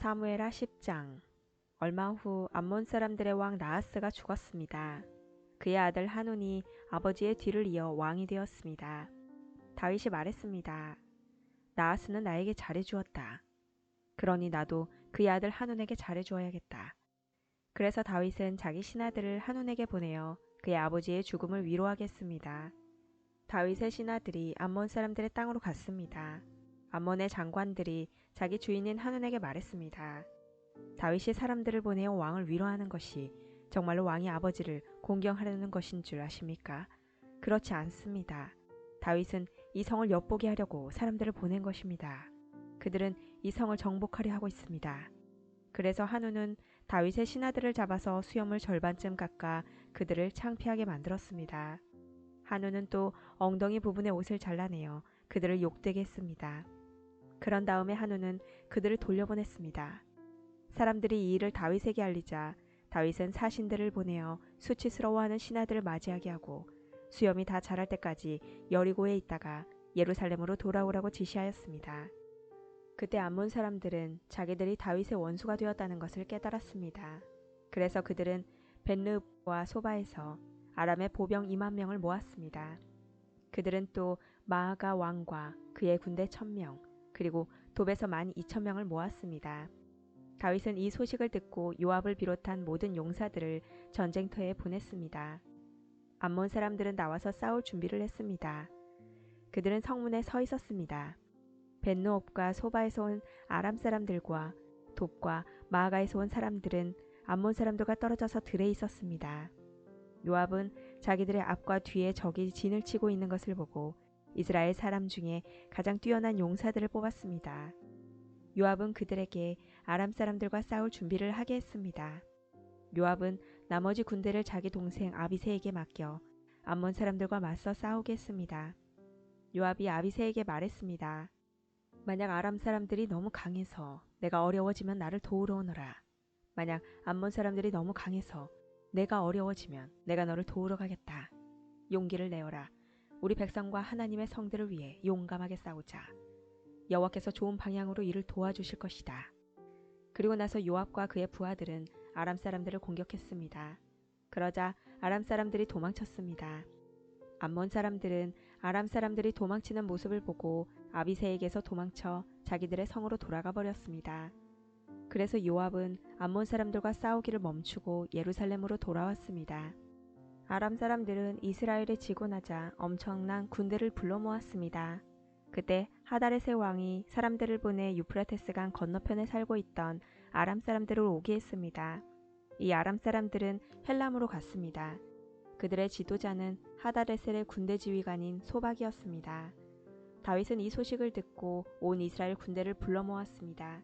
사무엘하 10장. 얼마 후 암몬 사람들의 왕 나하스가 죽었습니다. 그의 아들 한운이 아버지의 뒤를 이어 왕이 되었습니다. 다윗이 말했습니다. 나하스는 나에게 잘해주었다. 그러니 나도 그의 아들 한운에게 잘해주어야겠다. 그래서 다윗은 자기 신하들을 한운에게 보내어 그의 아버지의 죽음을 위로하겠습니다. 다윗의 신하들이 암몬 사람들의 땅으로 갔습니다. 암몬의 장관들이 자기 주인인 한운에게 말했습니다. 다윗이 사람들을 보내어 왕을 위로하는 것이 정말로 왕이 아버지를 공경하려는 것인 줄 아십니까? 그렇지 않습니다. 다윗은 이 성을 엿보게 하려고 사람들을 보낸 것입니다. 그들은 이 성을 정복하려 하고 있습니다. 그래서 한운은 다윗의 신하들을 잡아서 수염을 절반쯤 깎아 그들을 창피하게 만들었습니다. 한운은 또 엉덩이 부분의 옷을 잘라내어 그들을 욕되게 했습니다. 그런 다음에 한운은 그들을 돌려보냈습니다. 사람들이 이 일을 다윗에게 알리자 다윗은 사신들을 보내어 수치스러워하는 신하들을 맞이하게 하고 수염이 다 자랄 때까지 여리고에 있다가 예루살렘으로 돌아오라고 지시하였습니다. 그때 암몬 사람들은 자기들이 다윗의 원수가 되었다는 것을 깨달았습니다. 그래서 그들은 벳르읍과 소바에서 아람의 보병 2만 명을 모았습니다. 그들은 또 마아가 왕과 그의 군대 1000명 그리고 돕에서 12,000명을 모았습니다. 다윗은 이 소식을 듣고 요압을 비롯한 모든 용사들을 전쟁터에 보냈습니다. 암몬 사람들은 나와서 싸울 준비를 했습니다. 그들은 성문에 서 있었습니다. 벳르옵과 소바에서 온 아람 사람들과 돕과 마아가에서 온 사람들은 암몬 사람들과 떨어져서 들에 있었습니다. 요압은 자기들의 앞과 뒤에 적이 진을 치고 있는 것을 보고 이스라엘 사람 중에 가장 뛰어난 용사들을 뽑았습니다. 요압은 그들에게 아람 사람들과 싸울 준비를 하게 했습니다. 요압은 나머지 군대를 자기 동생 아비새에게 맡겨 암몬 사람들과 맞서 싸우게 했습니다. 요압이 아비새에게 말했습니다. 만약 아람 사람들이 너무 강해서 내가 어려워지면 나를 도우러 오너라. 만약 암몬 사람들이 너무 강해서 내가 어려워지면 내가 너를 도우러 가겠다. 용기를 내어라. 우리 백성과 하나님의 성들을 위해 용감하게 싸우자. 여호와께서 좋은 방향으로 이를 도와주실 것이다. 그리고 나서 요압과 그의 부하들은 아람 사람들을 공격했습니다. 그러자 아람 사람들이 도망쳤습니다. 암몬 사람들은 아람 사람들이 도망치는 모습을 보고 아비새에게서 도망쳐 자기들의 성으로 돌아가 버렸습니다. 그래서 요압은 암몬 사람들과 싸우기를 멈추고 예루살렘으로 돌아왔습니다. 아람 사람들은 이스라엘에 지고 나자 엄청난 군대를 불러 모았습니다. 그때 하다레셋 왕이 사람들을 보내 유프라테스강 건너편에 살고 있던 아람 사람들을 오게 했습니다. 이 아람 사람들은 헬람으로 갔습니다. 그들의 지도자는 하다레셋의 군대 지휘관인 소박이었습니다. 다윗은 이 소식을 듣고 온 이스라엘 군대를 불러 모았습니다.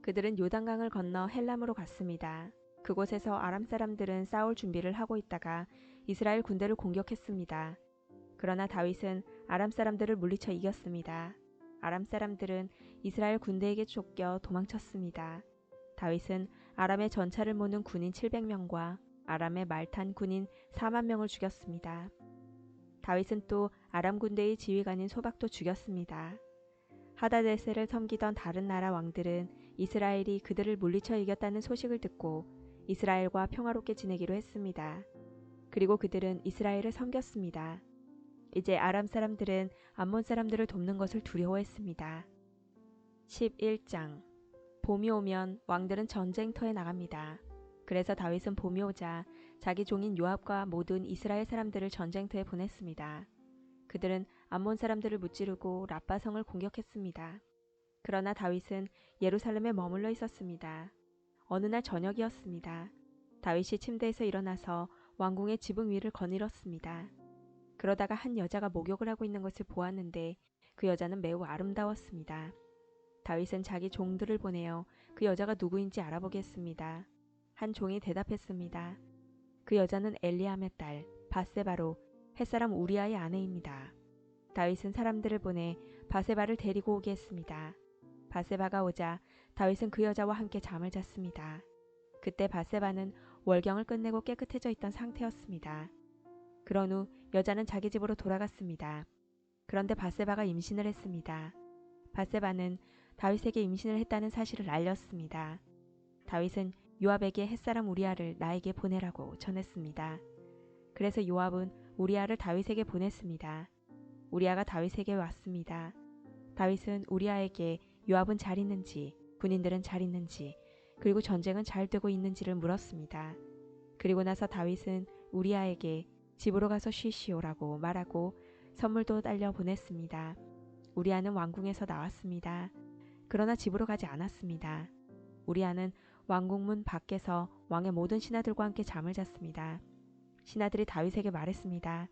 그들은 요단강을 건너 헬람으로 갔습니다. 그곳에서 아람 사람들은 싸울 준비를 하고 있다가 이스라엘 군대를 공격했습니다. 그러나 다윗은 아람 사람들을 물리쳐 이겼습니다. 아람 사람들은 이스라엘 군대에게 쫓겨 도망쳤습니다. 다윗은 아람의 전차를 모는 군인 700명과 아람의 말탄 군인 4만 명을 죽였습니다. 다윗은 또 아람 군대의 지휘관인 소박도 죽였습니다. 하다데셀을 섬기던 다른 나라 왕들은 이스라엘이 그들을 물리쳐 이겼다는 소식을 듣고 이스라엘과 평화롭게 지내기로 했습니다. 그리고 그들은 이스라엘을 섬겼습니다. 이제 아람 사람들은 암몬 사람들을 돕는 것을 두려워했습니다. 11장. 봄이 오면 왕들은 전쟁터에 나갑니다. 그래서 다윗은 봄이 오자 자기 종인 요압과 모든 이스라엘 사람들을 전쟁터에 보냈습니다. 그들은 암몬 사람들을 무찌르고 라빠성을 공격했습니다. 그러나 다윗은 예루살렘에 머물러 있었습니다. 어느 날 저녁이었습니다. 다윗이 침대에서 일어나서 왕궁의 지붕 위를 거닐었습니다. 그러다가 한 여자가 목욕을 하고 있는 것을 보았는데 그 여자는 매우 아름다웠습니다. 다윗은 자기 종들을 보내어 그 여자가 누구인지 알아보겠습니다. 한 종이 대답했습니다. 그 여자는 엘리암의 딸 바세바로 햇사람 우리아의 아내입니다. 다윗은 사람들을 보내 바세바를 데리고 오게 했습니다. 바세바가 오자 다윗은 그 여자와 함께 잠을 잤습니다. 그때 바세바는 월경을 끝내고 깨끗해져 있던 상태였습니다. 그런 후 여자는 자기 집으로 돌아갔습니다. 그런데 바세바가 임신을 했습니다. 바세바는 다윗에게 임신을 했다는 사실을 알렸습니다. 다윗은 요압에게 햇사람 우리아를 나에게 보내라고 전했습니다. 그래서 요압은 우리아를 다윗에게 보냈습니다. 우리아가 다윗에게 왔습니다. 다윗은 우리아에게 요압은 잘 있는지, 군인들은 잘 있는지, 그리고 전쟁은 잘 되고 있는지를 물었습니다. 그리고 나서 다윗은 우리아에게 집으로 가서 쉬시오라고 말하고 선물도 딸려 보냈습니다. 우리아는 왕궁에서 나왔습니다. 그러나 집으로 가지 않았습니다. 우리아는 왕궁문 밖에서 왕의 모든 신하들과 함께 잠을 잤습니다. 신하들이 다윗에게 말했습니다.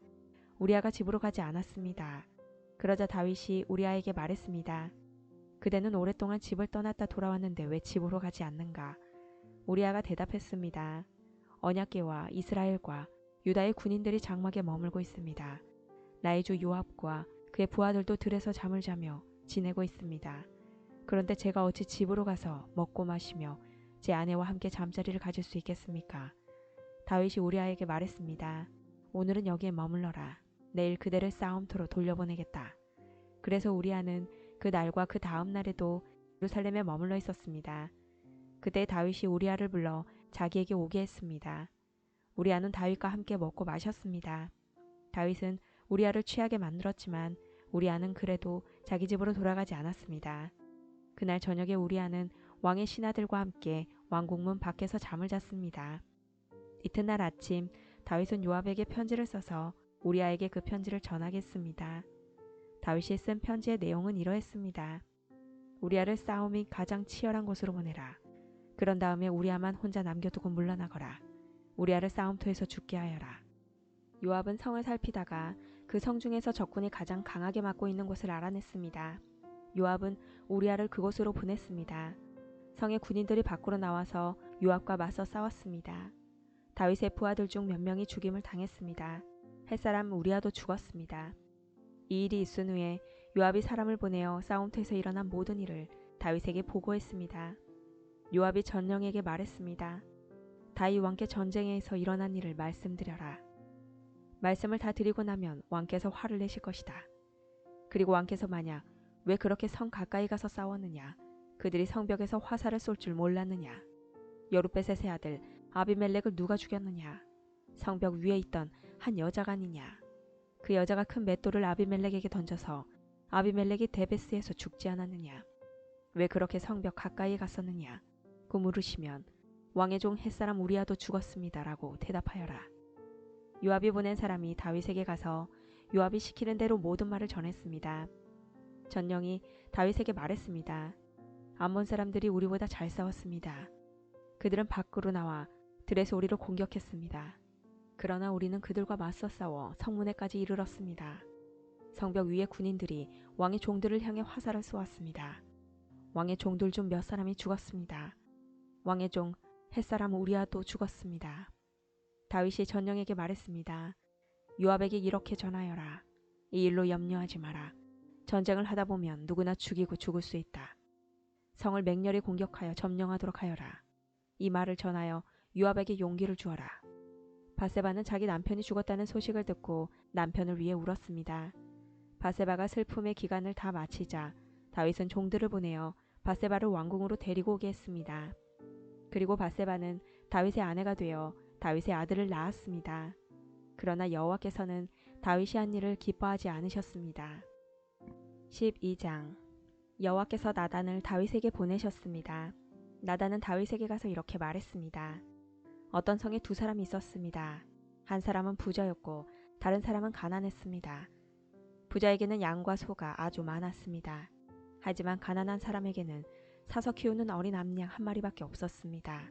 우리아가 집으로 가지 않았습니다. 그러자 다윗이 우리아에게 말했습니다. 그대는 오랫동안 집을 떠났다 돌아왔는데 왜 집으로 가지 않는가? 우리아가 대답했습니다. 언약궤와 이스라엘과 유다의 군인들이 장막에 머물고 있습니다. 나의 주 요압과 그의 부하들도 들에서 잠을 자며 지내고 있습니다. 그런데 제가 어찌 집으로 가서 먹고 마시며 제 아내와 함께 잠자리를 가질 수 있겠습니까? 다윗이 우리아에게 말했습니다. 오늘은 여기에 머물러라. 내일 그대를 싸움터로 돌려보내겠다. 그래서 우리아는 그 날과 그 다음 날에도 예루살렘에 머물러 있었습니다. 그때 다윗이 우리아를 불러 자기에게 오게 했습니다. 우리아는 다윗과 함께 먹고 마셨습니다. 다윗은 우리아를 취하게 만들었지만 우리아는 그래도 자기 집으로 돌아가지 않았습니다. 그날 저녁에 우리아는 왕의 신하들과 함께 왕궁문 밖에서 잠을 잤습니다. 이튿날 아침 다윗은 요압에게 편지를 써서 우리아에게 그 편지를 전하겠습니다. 다윗이 쓴 편지의 내용은 이러했습니다. 우리아를 싸움이 가장 치열한 곳으로 보내라. 그런 다음에 우리아만 혼자 남겨두고 물러나거라. 우리아를 싸움터에서 죽게 하여라. 요압은 성을 살피다가 그 성 중에서 적군이 가장 강하게 막고 있는 곳을 알아냈습니다. 요압은 우리아를 그곳으로 보냈습니다. 성의 군인들이 밖으로 나와서 요압과 맞서 싸웠습니다. 다윗의 부하들 중 몇 명이 죽임을 당했습니다. 햇사람 우리아도 죽었습니다. 이 일이 있은 후에 요압이 사람을 보내어 싸움터에서 일어난 모든 일을 다윗에게 보고했습니다. 요압이 전령에게 말했습니다. 다윗 왕께 전쟁에서 일어난 일을 말씀드려라. 말씀을 다 드리고 나면 왕께서 화를 내실 것이다. 그리고 왕께서 만약 왜 그렇게 성 가까이 가서 싸웠느냐? 그들이 성벽에서 화살을 쏠 줄 몰랐느냐? 여룻베셋의 아들 아비멜렉을 누가 죽였느냐? 성벽 위에 있던 한 여자가 아니냐? 그 여자가 큰 맷돌을 아비멜렉에게 던져서 아비멜렉이 데베스에서 죽지 않았느냐? 왜 그렇게 성벽 가까이에 갔었느냐? 고 물으시면 왕의 종 햇사람 우리아도 죽었습니다라고 대답하여라. 요압이 보낸 사람이 다윗에게 가서 요압이 시키는 대로 모든 말을 전했습니다. 전령이 다윗에게 말했습니다. 암몬 사람들이 우리보다 잘 싸웠습니다. 그들은 밖으로 나와 들에서 우리를 공격했습니다. 그러나 우리는 그들과 맞서 싸워 성문에까지 이르렀습니다. 성벽 위에 군인들이 왕의 종들을 향해 화살을 쏘았습니다. 왕의 종들 중 몇 사람이 죽었습니다. 왕의 종 햇사람 우리아도 죽었습니다. 다윗이 전령에게 말했습니다. 요압에게 이렇게 전하여라. 이 일로 염려하지 마라. 전쟁을 하다 보면 누구나 죽이고 죽을 수 있다. 성을 맹렬히 공격하여 점령하도록 하여라. 이 말을 전하여 요압에게 용기를 주어라. 바세바는 자기 남편이 죽었다는 소식을 듣고 남편을 위해 울었습니다. 바세바가 슬픔의 기간을 다 마치자 다윗은 종들을 보내어 바세바를 왕궁으로 데리고 오게 했습니다. 그리고 바세바는 다윗의 아내가 되어 다윗의 아들을 낳았습니다. 그러나 여호와께서는 다윗이 한 일을 기뻐하지 않으셨습니다. 12장 여호와께서 나단을 다윗에게 보내셨습니다. 나단은 다윗에게 가서 이렇게 말했습니다. 어떤 성에 두 사람이 있었습니다. 한 사람은 부자였고 다른 사람은 가난했습니다. 부자에게는 양과 소가 아주 많았습니다. 하지만 가난한 사람에게는 사서 키우는 어린 암양 한 마리밖에 없었습니다.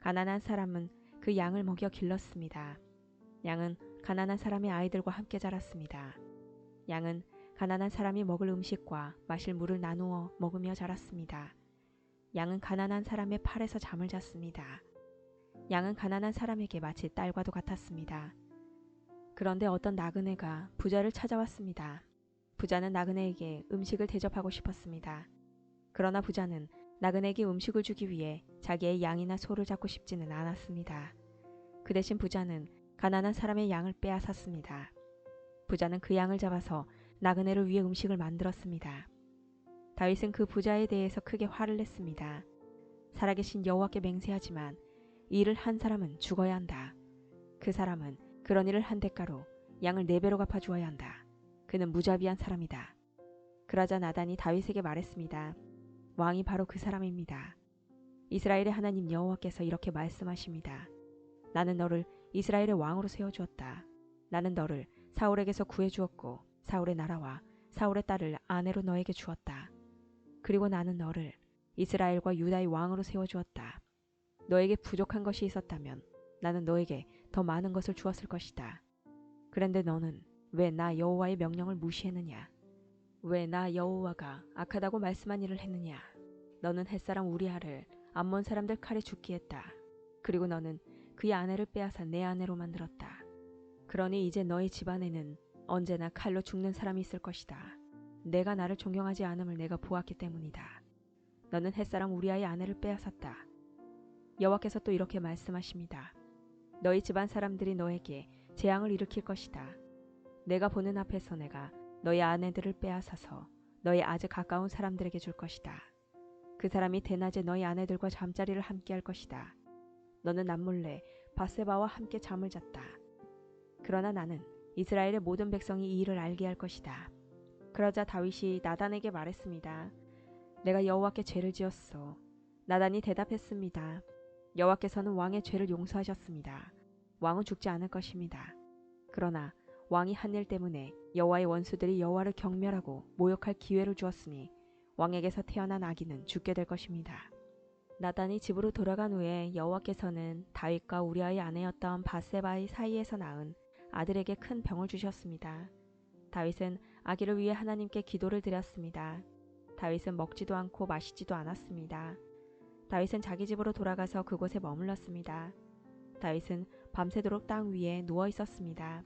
가난한 사람은 그 양을 먹여 길렀습니다. 양은 가난한 사람의 아이들과 함께 자랐습니다. 양은 가난한 사람이 먹을 음식과 마실 물을 나누어 먹으며 자랐습니다. 양은 가난한 사람의 팔에서 잠을 잤습니다. 양은 가난한 사람에게 마치 딸과도 같았습니다. 그런데 어떤 나그네가 부자를 찾아왔습니다. 부자는 나그네에게 음식을 대접하고 싶었습니다. 그러나 부자는 나그네에게 음식을 주기 위해 자기의 양이나 소를 잡고 싶지는 않았습니다. 그 대신 부자는 가난한 사람의 양을 빼앗았습니다. 부자는 그 양을 잡아서 나그네를 위해 음식을 만들었습니다. 다윗은 그 부자에 대해서 크게 화를 냈습니다. 살아계신 여호와께 맹세하지만 이 일을 한 사람은 죽어야 한다. 그 사람은 그런 일을 한 대가로 양을 4배로 갚아주어야 한다. 그는 무자비한 사람이다. 그러자 나단이 다윗에게 말했습니다. 왕이 바로 그 사람입니다. 이스라엘의 하나님 여호와께서 이렇게 말씀하십니다. 나는 너를 이스라엘의 왕으로 세워주었다. 나는 너를 사울에게서 구해주었고 사울의 나라와 사울의 딸을 아내로 너에게 주었다. 그리고 나는 너를 이스라엘과 유다의 왕으로 세워주었다. 너에게 부족한 것이 있었다면 나는 너에게 더 많은 것을 주었을 것이다. 그런데 너는 왜 나 여호와의 명령을 무시했느냐? 왜 나 여호와가 악하다고 말씀한 일을 했느냐? 너는 햇사람 우리아를 암몬 사람들 칼에 죽게 했다. 그리고 너는 그의 아내를 빼앗아 내 아내로 만들었다. 그러니 이제 너희 집안에는 언제나 칼로 죽는 사람이 있을 것이다. 내가 나를 존경하지 않음을 내가 보았기 때문이다. 너는 햇사람 우리아의 아내를 빼앗았다. 여호와께서 또 이렇게 말씀하십니다. 너희 집안 사람들이 너에게 재앙을 일으킬 것이다. 내가 보는 앞에서 내가 너희 아내들을 빼앗아서 너희 아주 가까운 사람들에게 줄 것이다. 그 사람이 대낮에 너희 아내들과 잠자리를 함께 할 것이다. 너는 남몰래 바세바와 함께 잠을 잤다. 그러나 나는 이스라엘의 모든 백성이 이 일을 알게 할 것이다. 그러자 다윗이 나단에게 말했습니다. 내가 여호와께 죄를 지었소. 나단이 대답했습니다. 여호와께서는 왕의 죄를 용서하셨습니다. 왕은 죽지 않을 것입니다. 그러나 왕이 한 일 때문에 여호와의 원수들이 여호와를 경멸하고 모욕할 기회를 주었으니 왕에게서 태어난 아기는 죽게 될 것입니다. 나단이 집으로 돌아간 후에 여호와께서는 다윗과 우리아의 아내였던 바세바의 사이에서 낳은 아들에게 큰 병을 주셨습니다. 다윗은 아기를 위해 하나님께 기도를 드렸습니다. 다윗은 먹지도 않고 마시지도 않았습니다. 다윗은 자기 집으로 돌아가서 그곳에 머물렀습니다. 다윗은 밤새도록 땅 위에 누워 있었습니다.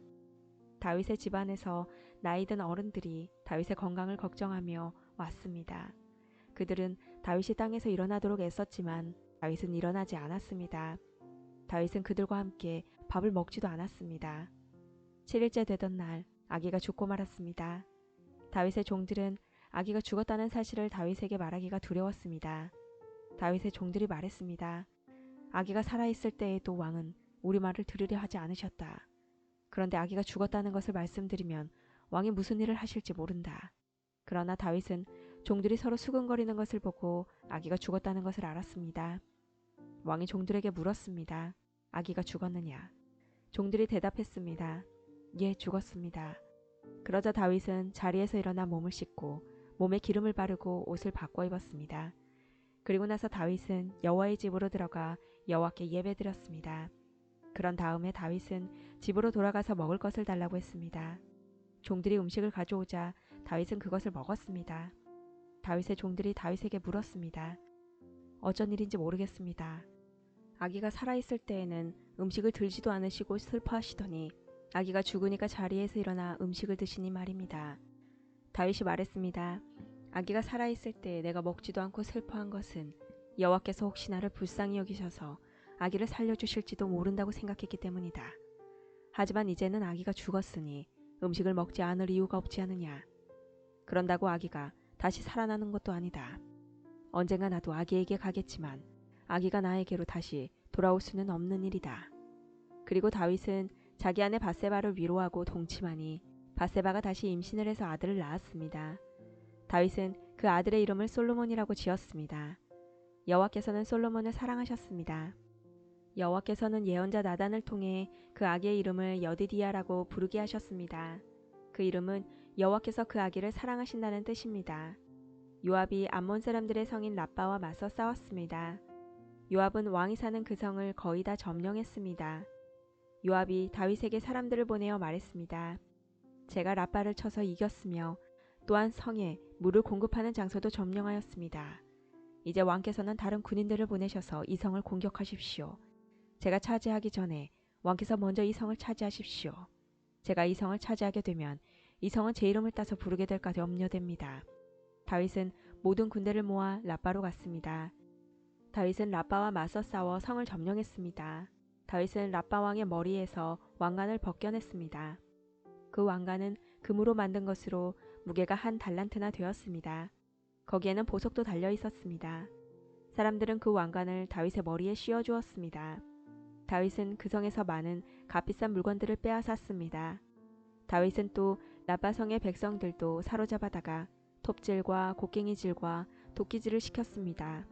다윗의 집안에서 나이 든 어른들이 다윗의 건강을 걱정하며 왔습니다. 그들은 다윗이 땅에서 일어나도록 애썼지만 다윗은 일어나지 않았습니다. 다윗은 그들과 함께 밥을 먹지도 않았습니다. 7일째 되던 날 아기가 죽고 말았습니다. 다윗의 종들은 아기가 죽었다는 사실을 다윗에게 말하기가 두려웠습니다. 다윗의 종들이 말했습니다. 아기가 살아있을 때에도 왕은 우리 말을 들으려 하지 않으셨다. 그런데 아기가 죽었다는 것을 말씀드리면 왕이 무슨 일을 하실지 모른다. 그러나 다윗은 종들이 서로 수근거리는 것을 보고 아기가 죽었다는 것을 알았습니다. 왕이 종들에게 물었습니다. 아기가 죽었느냐? 종들이 대답했습니다. 예, 죽었습니다. 그러자 다윗은 자리에서 일어나 몸을 씻고 몸에 기름을 바르고 옷을 바꿔 입었습니다. 그리고 나서 다윗은 여호와의 집으로 들어가 여호와께 예배드렸습니다. 그런 다음에 다윗은 집으로 돌아가서 먹을 것을 달라고 했습니다. 종들이 음식을 가져오자 다윗은 그것을 먹었습니다. 다윗의 종들이 다윗에게 물었습니다. 어쩐 일인지 모르겠습니다. 아기가 살아있을 때에는 음식을 들지도 않으시고 슬퍼하시더니 아기가 죽으니까 자리에서 일어나 음식을 드시니 말입니다. 다윗이 말했습니다. 아기가 살아있을 때 내가 먹지도 않고 슬퍼한 것은 여호와께서 혹시 나를 불쌍히 여기셔서 아기를 살려주실지도 모른다고 생각했기 때문이다. 하지만 이제는 아기가 죽었으니 음식을 먹지 않을 이유가 없지 않느냐. 그런다고 아기가 다시 살아나는 것도 아니다. 언젠가 나도 아기에게 가겠지만 아기가 나에게로 다시 돌아올 수는 없는 일이다. 그리고 다윗은 자기 아내 바세바를 위로하고 동침하니 바세바가 다시 임신을 해서 아들을 낳았습니다. 다윗은 그 아들의 이름을 솔로몬이라고 지었습니다. 여호와께서는 솔로몬을 사랑하셨습니다. 여호와께서는 예언자 나단을 통해 그 아기의 이름을 여디디야라고 부르게 하셨습니다. 그 이름은 여호와께서 그 아기를 사랑하신다는 뜻입니다. 요압이 암몬 사람들의 성인 라빠와 맞서 싸웠습니다. 요압은 왕이 사는 그 성을 거의 다 점령했습니다. 요압이 다윗에게 사람들을 보내어 말했습니다. 제가 라빠를 쳐서 이겼으며 또한 성에 물을 공급하는 장소도 점령하였습니다. 이제 왕께서는 다른 군인들을 보내셔서 이 성을 공격하십시오. 제가 차지하기 전에 왕께서 먼저 이 성을 차지하십시오. 제가 이 성을 차지하게 되면 이 성은 제 이름을 따서 부르게 될까 염려됩니다. 다윗은 모든 군대를 모아 라빠로 갔습니다. 다윗은 라빠와 맞서 싸워 성을 점령했습니다. 다윗은 라빠 왕의 머리에서 왕관을 벗겨냈습니다. 그 왕관은 금으로 만든 것으로 무게가 한 달란트나 되었습니다. 거기에는 보석도 달려 있었습니다. 사람들은 그 왕관을 다윗의 머리에 씌워 주었습니다. 다윗은 그 성에서 많은 값비싼 물건들을 빼앗았습니다. 다윗은 또 라바성의 백성들도 사로잡아다가 톱질과 곡괭이질과 도끼질을 시켰습니다.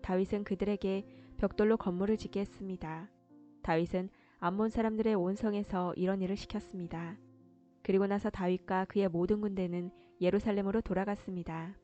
다윗은 그들에게 벽돌로 건물을 짓게 했습니다. 다윗은 암몬 사람들의 온 성에서 이런 일을 시켰습니다. 그리고 나서 다윗과 그의 모든 군대는 예루살렘으로 돌아갔습니다.